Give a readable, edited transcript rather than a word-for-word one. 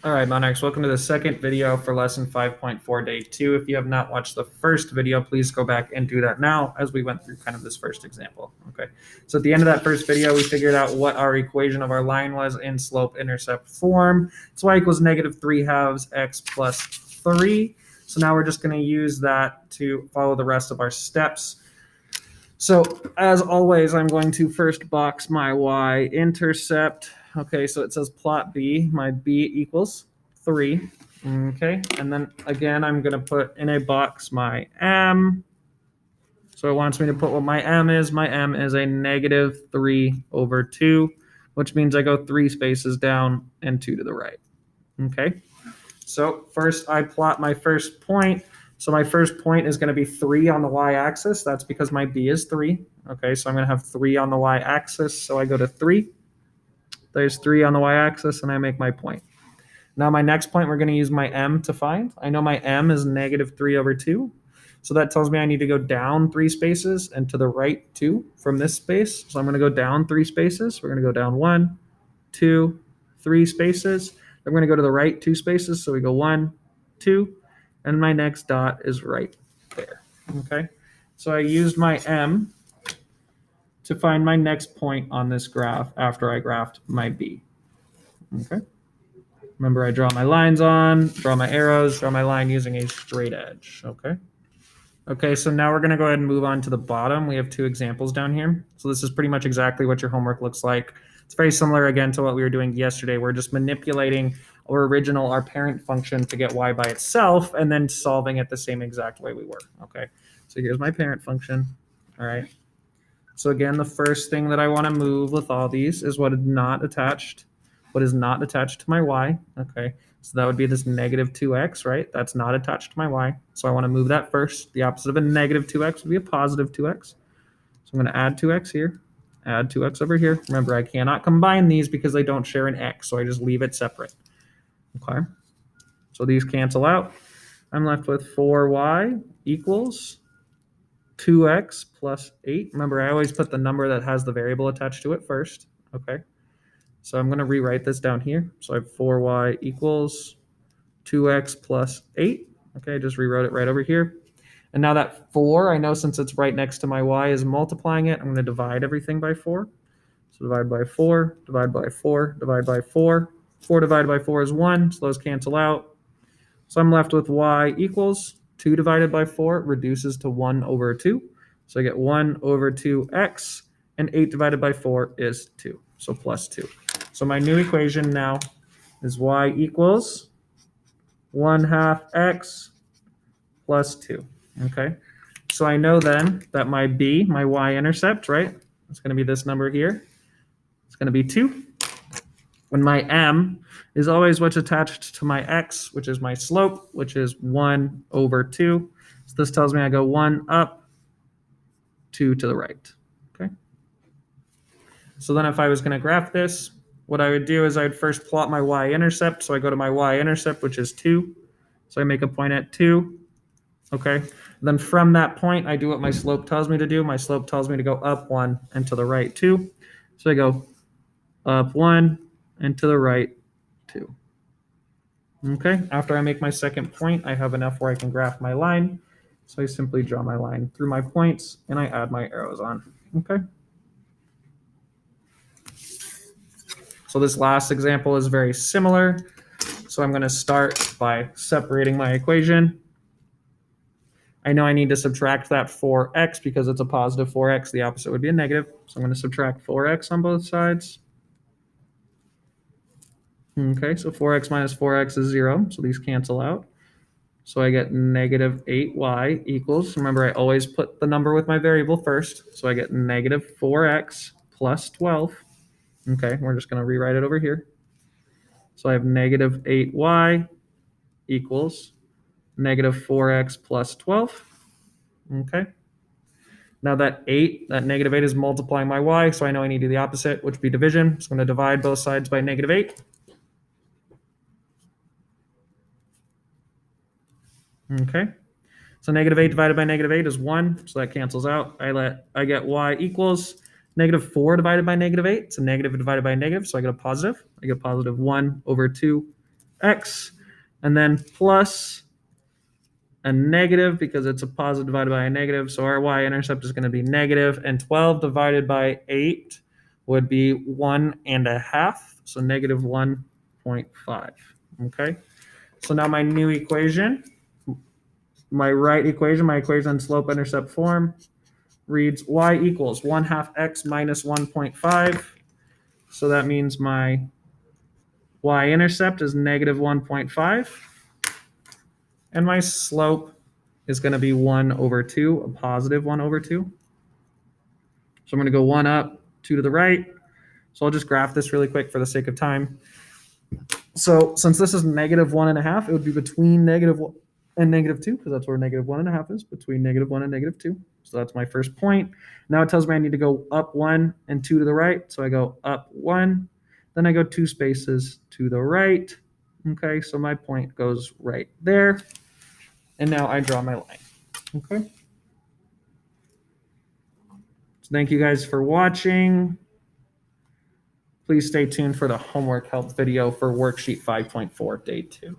All right, Monarchs, welcome to the second video for lesson 5.4, day 2. If you have not watched the first video, please go back and do that now as we went through kind of this first example. Okay, so at the end of that first video, we figured out what our equation of our line was in slope-intercept form. So y equals negative 3 halves x plus 3. So now we're just going to use that to follow the rest of our steps. So as always, I'm going to first box my y-intercept. Okay, so it says plot B. My B equals 3. Okay, and then again, I'm going to put in a box my m. So it wants me to put what my m is. My m is a negative 3 over 2, which means I go 3 spaces down and 2 to the right. Okay, so first I plot my first point. So my first point is going to be 3 on the y-axis. That's because my b is 3. Okay, so I'm going to have 3 on the y-axis. So I go to 3. There's 3 on the y-axis, and I make my point. Now my next point, we're going to use my m to find. I know my m is negative 3 over 2. So that tells me I need to go down 3 spaces and to the right 2 from this space. So I'm going to go down 3 spaces. We're going to go down 1, 2, 3 spaces. Then we're going to go to the right 2 spaces. So we go 1, 2, and my next dot is right there. Okay, so I used my m to find my next point on this graph after I graphed my b. Okay, remember I draw my lines on, draw my arrows, draw my line using a straight edge. Okay, so now we're going to go ahead and move on to the bottom. We have 2 examples down here. So this is pretty much exactly what your homework looks like. It's very similar again to what we were doing yesterday. We're just manipulating our parent function to get y by itself and then solving it the same exact way we were. Okay, so here's my parent function. All right. So again, the first thing that I want to move with all these is what is not attached to my y. Okay, so that would be this negative 2x, right? That's not attached to my y. So I want to move that first. The opposite of a negative 2x would be a positive 2x. So I'm going to add 2x here, add 2x over here. Remember, I cannot combine these because they don't share an x, so I just leave it separate. Okay, so these cancel out. I'm left with 4y equals 2x plus 8. Remember, I always put the number that has the variable attached to it first. Okay, so I'm going to rewrite this down here. So I have 4y equals 2x plus 8. Okay, I just rewrote it right over here. And now that 4, I know since it's right next to my y is multiplying it, I'm going to divide everything by 4. So divide by 4, divide by 4, divide by 4. 4 divided by 4 is 1, so those cancel out. So I'm left with y equals 2 divided by 4 reduces to 1 over 2. So I get 1 over 2x, and 8 divided by 4 is 2, so plus 2. So my new equation now is y equals 1/2 x plus 2. Okay, so I know then that my b, my y-intercept, right, it's going to be this number here. It's going to be 2. When my m is always what's attached to my x, which is my slope, which is 1 over 2. So this tells me I go 1 up, 2 to the right. Okay. So then if I was going to graph this, what I would do is I would first plot my y-intercept. So I go to my y-intercept, which is 2. So I make a point at 2. Okay. Then from that point, I do what my slope tells me to do. My slope tells me to go up 1 and to the right 2. So I go up 1 and to the right 2. Okay, after I make my second point, I have enough where I can graph my line. So I simply draw my line through my points and I add my arrows on. Okay. So this last example is very similar. So I'm going to start by separating my equation. I know I need to subtract that 4x because it's a positive 4x. The opposite would be a negative. So I'm going to subtract 4x on both sides. Okay, so 4x minus 4x is 0. So these cancel out. So I get negative 8y equals, remember I always put the number with my variable first. So I get negative 4x plus 12. Okay, we're just going to rewrite it over here. So I have negative 8y equals negative 4x plus 12. Okay. Now that negative 8 is multiplying my y, so I know I need to do the opposite, which would be division. So I'm going to divide both sides by negative 8. Okay. So negative 8 divided by negative 8 is 1, so that cancels out. I get y equals negative 4 divided by negative 8. So negative divided by negative, so I get a positive. I get positive 1 over 2 x, and then plus a negative because it's a positive divided by a negative. So our y-intercept is going to be negative, and 12 divided by 8 would be 1.5. So negative 1.5. Okay. So now my new equation, my right equation, my equation in slope-intercept form reads y equals 1/2 x minus 1.5. So that means my y-intercept is negative 1.5. And my slope is going to be 1/2, a positive 1/2. So I'm going to go 1 up, 2 to the right. So I'll just graph this really quick for the sake of time. So since this is negative 1.5, it would be between negative 1 and negative 2, because that's where negative 1.5 is, between negative 1 and negative 2. So that's my first point. Now it tells me I need to go up 1 and 2 to the right. So I go up 1, then I go 2 spaces to the right. Okay, so my point goes right there. And now I draw my line. Okay. So thank you guys for watching. Please stay tuned for the homework help video for worksheet 5.4, day 2.